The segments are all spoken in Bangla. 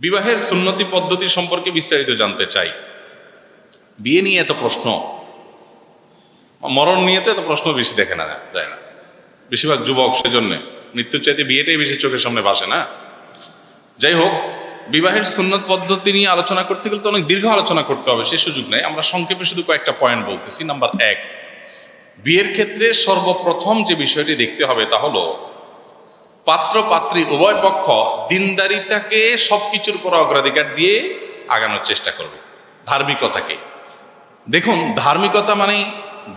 বিবাহের সুন্নতি পদ্ধতি সম্পর্কে বিস্তারিত জানতে চাই। বিয়ে নিয়ে এত প্রশ্ন, মরণ নিয়ে তো এত প্রশ্ন বেশি দেখে না যায় না, বেশিরভাগ যুবক, সেজন্য মৃত্যুর চাইতে বিয়েটাই বেশি চোখের সামনে ভাসে না। যাই হোক, বিবাহের সুন্নত পদ্ধতি নিয়ে আলোচনা করতে গেলে তো অনেক দীর্ঘ আলোচনা করতে হবে, সে সুযোগ নেই। আমরা সংক্ষেপে শুধু কয়েকটা পয়েন্ট বলতেছি। নাম্বার 1, বিয়ের ক্ষেত্রে সর্বপ্রথম যে বিষয়টি দেখতে হবে তা হলো পাত্র পাত্রী উভয় পক্ষ দিনদারিতাকে সবকিছুর উপর অগ্রাধিকার দিয়ে আগানোর চেষ্টা করবে। ধার্মিকতাকে দেখুন, ধার্মিকতা মানে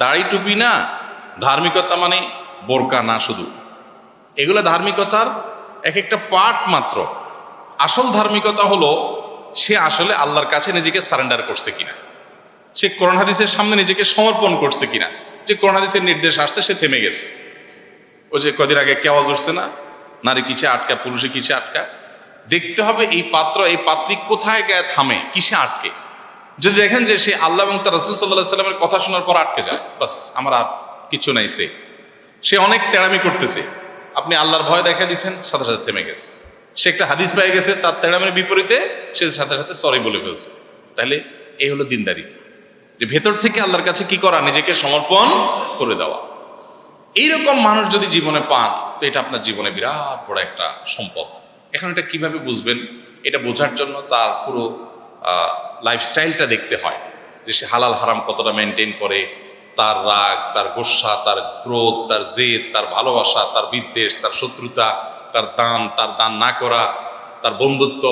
দাড়ি টুপি না, ধার্মিকতা মানে বোরকা না, শুধু এগুলো ধার্মিকতার এক একটা পার্ট মাত্র। আসল ধার্মিকতা হলো সে আসলে আল্লাহর কাছে নিজেকে সারেন্ডার করছে কিনা, সে কোরআন হাদিসের সামনে নিজেকে সমর্পণ করছে কিনা। যে কোরআন হাদিসের নির্দেশ আসছে সে থেমে গেছে। ও যে কদিন আগে কেওয়াজ উঠছে না, নারী কিসে আটকা, পুরুষে কিসে আটকা। দেখতে হবে এই পাত্র, এই পাত্রী কোথায় গিয়ে থামে, কিসে আটকে। যদি দেখেন যে সে আল্লাহ এবং তার রাসূল সাল্লাল্লাহু আলাইহি সাল্লামের কথা শোনার পর আটকে যায়, বাস আমার আর কিছু নাই, সে অনেক তেড়ামি করতেছে, আপনি আল্লাহর ভয় দেখা দিয়েছেন, সাথে সাথে থেমে গেছে। সে একটা হাদিস পেয়ে গেছে, তার তেড়ামের বিপরীতে সে সাথে সাথে সরি বলে ফেলছে। তাহলে এই হলো দিনদারিতা, যে ভেতর থেকে আল্লাহর কাছে কি করা, নিজেকে সমর্পণ করে দেওয়া। এইরকম মানুষ যদি জীবনে পান তো এটা আপনার জীবনে বিরাট বড় একটা সম্পদ। এখন এটা কিভাবে বুঝবেন, এটা বোঝার জন্য তার পুরো লাইফস্টাইলটা দেখতে হয়, যে সে হালাল হারাম কতটা মেনটেন করে, তার রাগ, তার গোস্বা, তার ক্রোধ, তার জেদ, তার ভালোবাসা, তার বিদ্বেষ, তার শত্রুতা, তার দান না করা, তার বন্ধুত্ব,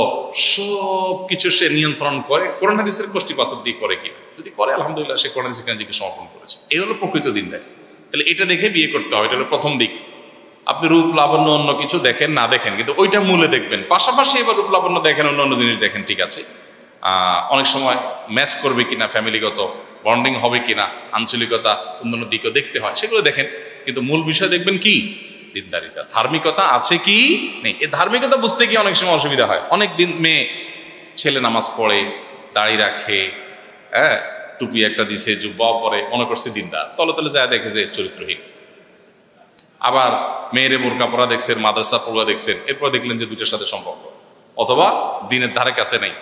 সব কিছু সে নিয়ন্ত্রণ করে কোরআন হাদিসের কষ্টি পাথর দিয়ে করে কিনা। যদি করে আলহামদুলিল্লাহ, সে কোরআন হাদিসের নিজেকে সমর্পণ করেছে। এই হলো প্রকৃত দিনদারি। তাহলে এটা দেখে বিয়ে করতে হবে, এটা হলো প্রথম দিক। আপনি রূপ লাবণ্য অন্য কিছু দেখেন না দেখেন, কিন্তু ওইটা মূলে দেখবেন। পাশাপাশি এবার রূপ লাবণ্য দেখেন, অন্য জিনিস দেখেন, ঠিক আছে, অনেক সময় ম্যাচ করবে কিনা, ফ্যামিলিগত বন্ডিং হবে কিনা, আঞ্চলিকতা, অন্যান্য দিকও দেখতে হয়, সেগুলো দেখেন। কিন্তু মূল বিষয় দেখবেন কি, দিনদারিতা, ধার্মিকতা আছে কি নেই। এই ধার্মিকতা বুঝতে গিয়ে অনেক সময় অসুবিধা হয়। অনেক দিন মেয়ে ছেলে নামাজ পড়ে, দাড়ি রাখে, হ্যাঁ, টুপি একটা দিছে, জুব্বাও পরে, মনে করছে দিনদার, তলে তলে যায় দেখে যে চরিত্রহীন। আবার মেয়েরে বোরকা পরা দেখছেন, মাদ্রাসা পড়া দেখছেন, এরপর দেখলেন যে দুইটার সাথে সম্পর্ক, অথবা দিনের ধারে কাছে নেই।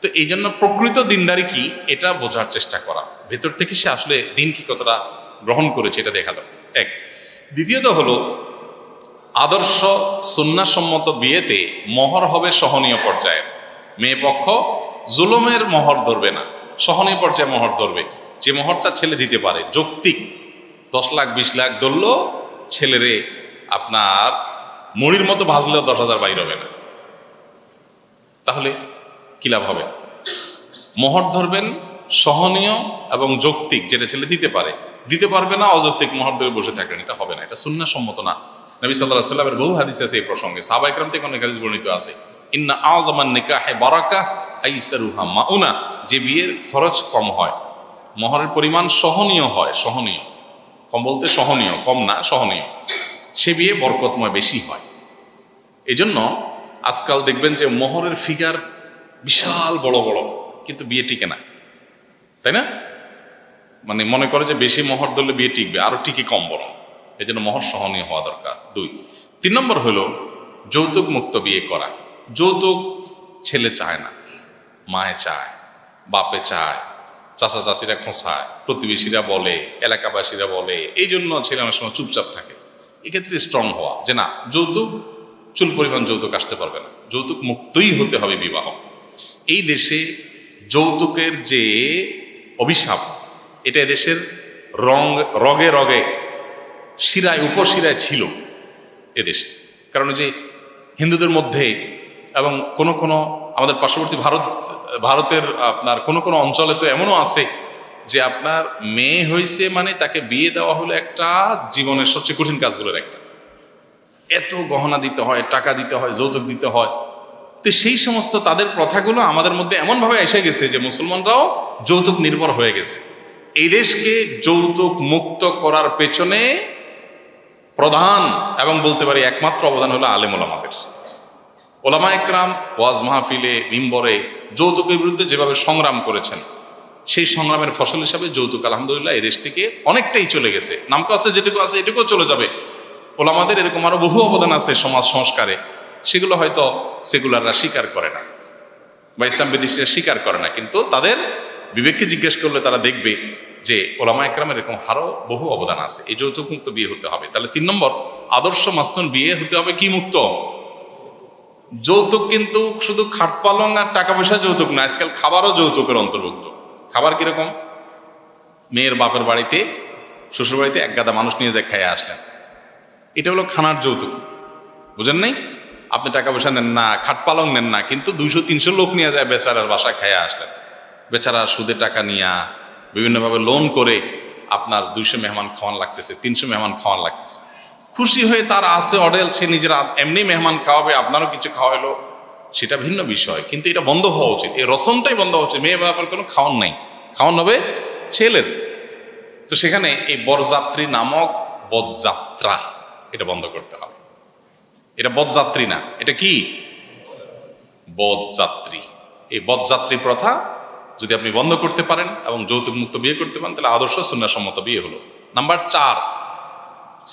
তো এই জন্য প্রকৃত দিনদারি কি, এটা বোঝার চেষ্টা করা, ভেতর থেকে সে আসলে দিন কি কতটা গ্রহণ করেছে এটা দেখা দরকার। এক। দ্বিতীয়ত হলো আদর্শ সুন্নাহসম্মত বিয়েতে মহর হবে সহনীয় পর্যায়ের। মেয়ে পক্ষ জুলুমের মহর ধরবে না, সহনীয় পর্যায়ে মহর ধরবে। যে মহরটা ছেলে দিতে পারে, যৌক্তিক 10 লাখ 20 লাখ ধরলো, ছেলেরে আপনার মুড়ির মতো ভাজলেও 10,000 বাইর হবে না। তাহলে কি লাভ হবে? মহর ধরবেন সহনীয় এবং যৌক্তিক, যেটা ছেলে দিতে পারে। দিতে পারবে না অযৌক্তিক মহর ধরে বসে থাকবেন, এটা হবে না, এটা সুন্নাহসম্মত না। নবী সাল্লাল্লাহু আলাইহি ওয়াসাল্লামের বহু হাদিস আছে এই প্রসঙ্গে, সাহাবায়ে কেরাম থেকে অনেক হাদিস বর্ণিত আছে। ইন্না আযমান নিকাহে বারাকা আইসারুহা মাউনা, যে বিয়ের খরচ কম হয়, মহরের পরিমাণ সহনীয় হয়, সহনীয়, কম বলতে সহনীয়, কম না, সহনীয়, সে বিয়ে বরকতময় বেশি হয়। এজন্য আজকাল দেখবেন যে মহরের ফিগার বিশাল বড় বড়, কিন্তু বিয়ে টিকে না, তাই না? মানে মনে করে যে বেশি মহর ধরলে বিয়ে টিকবে, আরো টিকে কম বড়। এই জন্য মহর সহনীয় হওয়া দরকার। 2। 3 নম্বর হলো যৌতুক মুক্ত বিয়ে করা। যৌতুক ছেলে চায় না, মায়ে চায়, বাপে চায়, চাচা চাচিরা খোঁচায়, প্রতিবেশীরা বলে, এলাকাবাসীরা বলে, এই জন্য ছেলে অনেক সময় চুপচাপ থাকে। এক্ষেত্রে স্ট্রং হওয়া, যে না, যৌতুক চুল পরিমাণ যৌতুক আসতে পারবে না, যৌতুক মুক্তই হতে হবে বিবাহ। এই দেশে যৌতুকের যে অভিশাপ, এটা এদেশের রগে রগে, শিরায় উপশিরায় ছিল এদেশে। কারণ যে হিন্দুদের মধ্যে এবং কোনো কোনো আমাদের পার্শ্ববর্তী ভারতের আপনার কোনো কোনো অঞ্চলে তো এমনও আছে যে আপনার মেয়ে হয়েছে মানে তাকে বিয়ে দেওয়া হলো একটা জীবনের সবচেয়ে কঠিন কাজগুলোর একটা। এত গহনা দিতে হয়, টাকা দিতে হয়, যৌতুক দিতে হয়। তো সেই সমস্ত তাদের প্রথাগুলো আমাদের মধ্যে এমনভাবে এসে গেছে যে মুসলমানরাও যৌতুক নির্ভর হয়ে গেছে। এই দেশকে যৌতুক মুক্ত করার পেছনে প্রধান এবং বলতে পারি একমাত্র অবদান হলো আলেম ওলামাদের। ওলামা একরাম ওয়াজ মাহফিলে, মিম্বরে যৌতুকের বিরুদ্ধে যেভাবে সংগ্রাম করেছেন, সেই সংগ্রামের ফসল হিসাবে যৌতুক আলহামদুলিল্লাহ এদেশ থেকে অনেকটাই চলে গেছে। নামকা আছে, যেটুকু আছে এটুকুও চলে যাবে। ওলামাদের এরকম আরো বহু অবদান আছে সমাজ সংস্কারে, সেগুলো হয়তো সেকুলাররা স্বীকার করে না। বা ইসলাম বিদ্বেষীরা স্বীকার করে না, কিন্তু তাদের বিবেককে জিজ্ঞেস করলে তারা দেখবে যে ওলামা একরামের এরকম আরো বহু অবদান আছে। এই যৌতুক মুক্ত বিয়ে হতে হবে। তাহলে 3 নম্বর, আদর্শ মাস্তুন বিয়ে হতে হবে কি মুক্ত? যৌতুক কিন্তু শুধু খাট পালং আর টাকা পয়সা যৌতুক না, আজকাল খাবারও যৌতুকের অন্তর্ভুক্ত। খাবার কিরকম? মেয়ের বাপের বাড়িতে, শ্বশুর বাড়িতে এক গাদা মানুষ নিয়ে যায় খাইয়ে আসলেন, এটা হলো খানার যৌতুক। বুঝেন নাই? আপনি টাকা পয়সা নেন না, খাট পালং নেন না, কিন্তু 200-300 লোক নিয়ে যায় বেচারার বাসায় খাইয়ে আসলেন। বেচারা সুদে টাকা নিয়া বিভিন্নভাবে লোন করে আপনার 200 মেহমান খাওয়ান লাগতেছে, 300 মেহমান খাওয়ান লাগতেছে। খুশি হয়ে তার আছে অডেল, সে নিজের এমনি মেহমান খাওয়াবে, আপনারও কিছু খাওয়াইলো, সেটা ভিন্ন বিষয়, কিন্তু এটা বন্ধ হওয়া উচিত। এই রসমটাই বন্ধ হওয়া উচিত। মেয়ে বাবার কোনো খাওয়ান নাই, খাওয়ান হবে ছেলের। তো সেখানে এই বরযাত্রী নামক বদযাত্রা, এটা বন্ধ করতে হবে। এটা বদযাত্রী না, এটা কি? বদযাত্রী। এই বদযাত্রী প্রথা যদি আপনি বন্ধ করতে পারেন এবং যৌতুক মুক্ত বিয়ে করতে পারেন, তাহলে আদর্শ সুন্নাহসম্মত বিয়ে হলো। নাম্বার 4,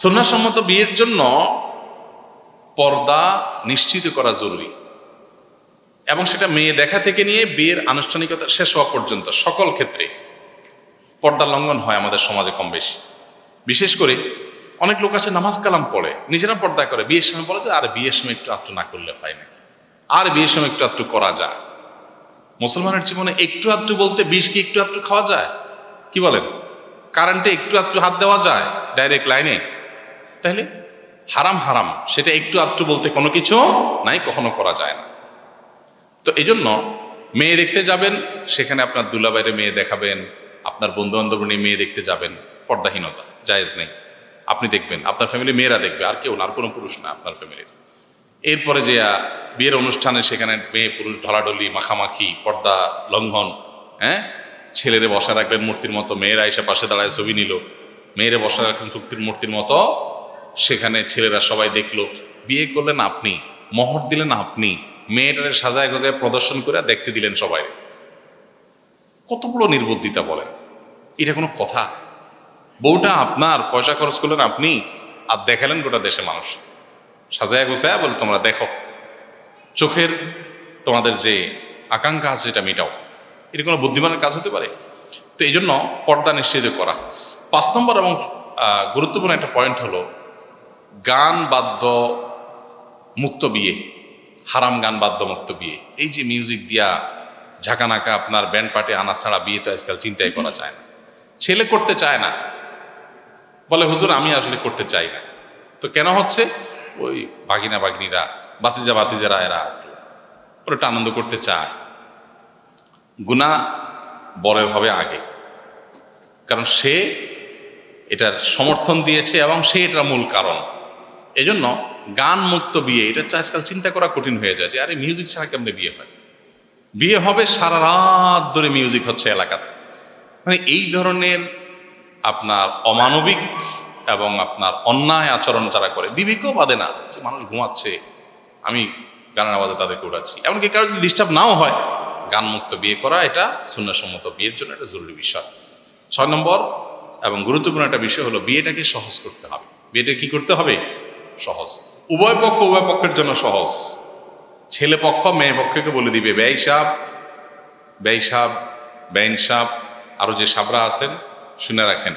সুন্নাহসম্মত বিয়ের জন্য পর্দা নিশ্চিত করা জরুরি, এবং সেটা মেয়ে দেখা থেকে নিয়ে বিয়ের আনুষ্ঠানিকতা শেষ হওয়া পর্যন্ত সকল ক্ষেত্রে পর্দা লঙ্ঘন হয় আমাদের সমাজে কম বেশি। বিশেষ করে অনেক লোক আছে নামাজ কালাম পড়ে, নিজেরা পর্দা করে, বিয়ের সময় বলে যে আর বিয়ের সময় একটু আধটু না করলে হয় না, আর বিয়ের সময় একটু আধটু করা যায়। মুসলমানের জীবনে একটু আধটু বলতে 20 কি একটু আধটু খাওয়া যায়? কি বলেন? কারেন্টে একটু আধটু হাত দেওয়া যায় ডাইরেক্ট লাইনে? তাহলে হারাম হারাম, সেটা একটু আধটু বলতে কোনো কিছু নাই, কখনো করা যায় না। তো এই জন্য মেয়ে দেখতে যাবেন, সেখানে আপনার দুলাভাইয়ের মেয়ে দেখাবেন, আপনার বন্ধু বান্ধব নিয়ে মেয়ে দেখতে যাবেন, পর্দাহীনতা জায়েজ নেই। আপনি দেখবেন, আপনার ফ্যামিলি মেয়েরা দেখবে, আর কেউ না, আর কোনো পুরুষ না আপনার ফ্যামিলির। এরপরে যে বিয়ের অনুষ্ঠানে সেখানে মেয়ে পুরুষ ঢলাঢলি, মাখামাখি, পর্দা লঙ্ঘন, হ্যাঁ, ছেলেরে বসা রাখবেন মূর্তির মতো, মেয়েরা এসে পাশে দাঁড়ায় ছবি নিল, মেয়েরে বসা রাখলেন মূর্তির মতো, সেখানে ছেলেরা সবাই দেখলো। বিয়ে করলেন আপনি, মোহর দিলেন আপনি, মেয়েটারে সাজায় গজায় প্রদর্শন করে দেখতে দিলেন সবাই। কত বড় নির্বুদ্ধিতা বলেন! এটা কোনো কথা? বউটা আপনার, পয়সা খরচ করলেন আপনি, আর দেখালেন গোটা দেশে মানুষ সাজায় গোছায়, বলে তোমরা দেখো, চোখের তোমাদের যে আকাঙ্ক্ষা আছে সেটা মেটাও। এটা কোনো বুদ্ধিমানের কাজ হতে পারে? তো এই জন্য পর্দা নিশ্চিত করা। 5 নম্বর এবং গুরুত্বপূর্ণ একটা পয়েন্ট হলো গান বাদ্য মুক্ত বিয়ে, হারাম গান বাদ্য মুক্ত বিয়ে। এই যে মিউজিক দিয়া ঝাঁকানাকা আপনার ব্যান্ড পার্টি আনা ছাড়া বিয়ে তো আজকাল চিন্তাই করা যায় না। ছেলে করতে চায় না, বলে হুজুর আমি আসলে করতে চাই না। তো কেন হচ্ছে? ওই ভাগিনা ভাগিনীরা, বাতিজারা এরা ওরা আনন্দ করতে চায়। গুনাহ বরের হবে আগে, কারণ সে এটার সমর্থন দিয়েছে এবং সে এটার মূল কারণ। এজন্য গান মুক্ত বিয়ে, এটা আজকাল চিন্তা করা কঠিন হয়ে যায় যে আরে মিউজিক ছাড়া কেমনে বিয়ে হয়? বিয়ে হবে সারা রাত ধরে মিউজিক হচ্ছে এলাকাতে। মানে এই ধরনের আপনার অমানবিক এবং আপনার অন্যায় আচরণ যারা করে, বিবেকও বাদে না যে মানুষ ঘুমাচ্ছে, আমি গানের আওয়াজে তাদেরকে উঠাচ্ছি। এমনকি কারো যদি ডিস্টার্ব নাও হয়, গান মুক্ত বিয়ে করা এটা সুন্নাহসম্মত বিয়ের জন্য একটা জরুরি বিষয়। 6 নম্বর এবং গুরুত্বপূর্ণ একটা বিষয় হলো বিয়েটাকে সহজ করতে হবে। বিয়েটা কি করতে হবে? সহজ। উভয় পক্ষের জন্য সহজ। ছেলে পক্ষ মেয়ে পক্ষকে বলে দিবে বেঈ সাহেব, বেইন সাহেব, আরো যে সাবরা আছেন, শুনে রাখেন,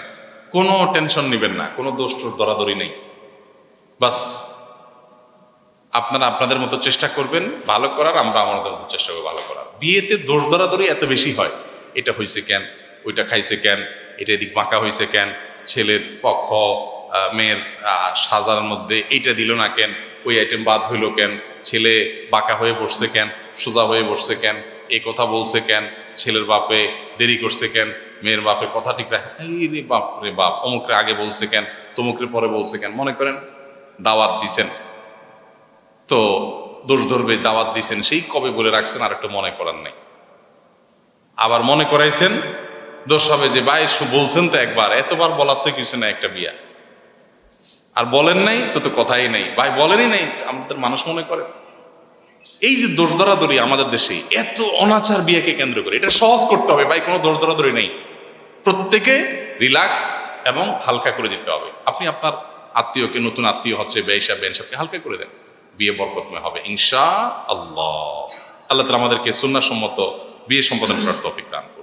কোনো টেনশন নেবেন না, কোনো দোষ দরাদরি নেই। বাস আপনারা আপনাদের মতো চেষ্টা করবেন ভালো করার, আমরা আমাদের মতো চেষ্টা করবো ভালো করার। বিয়েতে দোষ দরাদরি এত বেশি হয়, এটা হয়েছে কেন, ওইটা খাইছে কেন, এটা এদিক বাঁকা হয়েছে কেন, ছেলের পক্ষ মেয়ের সাজার মধ্যে এইটা দিল না কেন, ওই আইটেম বাদ হইল কেন, ছেলে বাঁকা হয়ে বসছে কেন, সোজা হয়ে বসছে কেন, এই কথা বলছে কেন, ছেলের বাপে দেরি করছে কেন, মেয়ের বাপে কথা ঠিক রাখে, এই রে বাপ রে বাপ, অমুকরে আগে বলছে কেন, তমুকরে পরে বলছে কেন। মনে করেন দাওয়াত দিছেন, তো দোষ ধরবে, দাওয়াত দিছেন সেই কবে বলে রাখছেন, আর একটু মনে করার নাই, আবার মনে করাইছেন, দোষ হবে যে ভাই বলছেন তো একবার, এতবার বলার তো কিছু না, একটা বিয়া আর বলেন নাই তো কথাই নাই, ভাই বলেনই নাই, আমাদের মানুষ মনে করে। এই যে দোষ ধরাধরি আমাদের দেশে এত অনাচার বিয়েকে কেন্দ্র করে, এটা সহজ করতে হবে ভাই, কোনো দোষ ধরাধরি নেই, প্রত্যেকে রিল্যাক্স এবং হালকা করে দিতে হবে। আপনি আপনার আত্মীয়কে, নতুন আত্মীয় হচ্ছে বেঈ সাহেব বেন সাহেবকে হালকা করে দেন, বিয়ে বরকতময় হবে ইনশাআল্লাহ। আল্লাহ তাআলা আমাদেরকে সুন্নাহসম্মত বিয়ে সম্পাদন করার তৌফিক দান করুন।